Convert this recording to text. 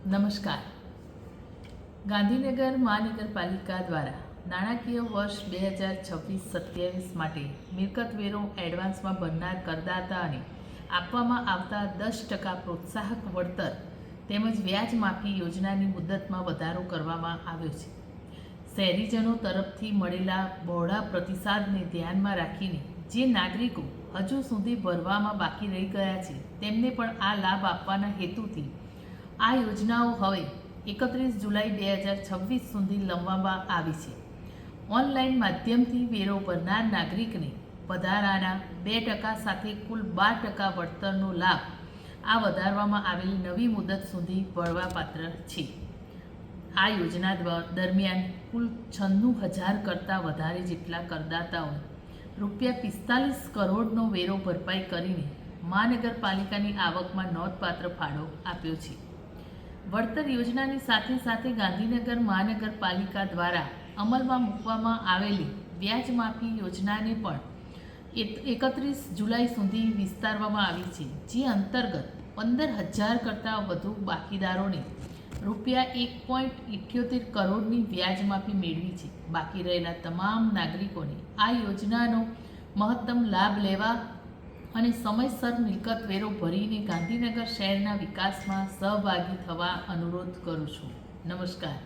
નમસ્કાર. ગાંધીનગર મહાનગરપાલિકા દ્વારા નાણાકીય વર્ષ 2026-27 માટે મિલકત વેરો એડવાન્સમાં ભરનાર કરદાતાને આપવામાં આવતા 10% પ્રોત્સાહક વળતર તેમજ વ્યાજ માફી યોજનાની મુદતમાં વધારો કરવામાં આવ્યો છે. શહેરીજનો તરફથી મળેલા બહોળા પ્રતિસાદને ધ્યાનમાં રાખીને જે નાગરિકો હજુ સુધી ભરવામાં બાકી રહી ગયા છે તેમને પણ આ લાભ આપવાના હેતુથી આ યોજનાઓ હવે 31 જુલાઈ 2026 સુધી લંબાવવામાં આવી છે. ઓનલાઈન માધ્યમથી વેરો ભરનાર નાગરિકને વધારાના 2% સાથે કુલ 12% વળતરનો લાભ આ વધારવામાં આવેલી નવી મુદત સુધી ભરવાપાત્ર છે. આ યોજના દરમિયાન કુલ 96,000 કરતાં વધારે જેટલા કરદાતાઓએ ₹45 કરોડનો વેરો ભરપાઈ કરીને મહાનગરપાલિકાની આવકમાં નોંધપાત્ર ફાળો આપ્યો છે. વળતર યોજનાની સાથે સાથે ગાંધીનગર મહાનગરપાલિકા દ્વારા અમલમાં મૂકવામાં આવેલી વ્યાજ માફી યોજનાને પણ 31 જુલાઈ સુધી વિસ્તારવામાં આવી છે, જે અંતર્ગત 15,000 કરતાં વધુ બાકીદારોને ₹1.78 કરોડની વ્યાજ માફી મેળવી છે. બાકી રહેલા તમામ નાગરિકોને આ યોજનાનો મહત્તમ લાભ લેવા અને સમયસર મિલકત વેરો ભરીને ગાંધીનગર શહેરના વિકાસમાં સહભાગી થવા અનુરોધ કરું છું. નમસ્કાર.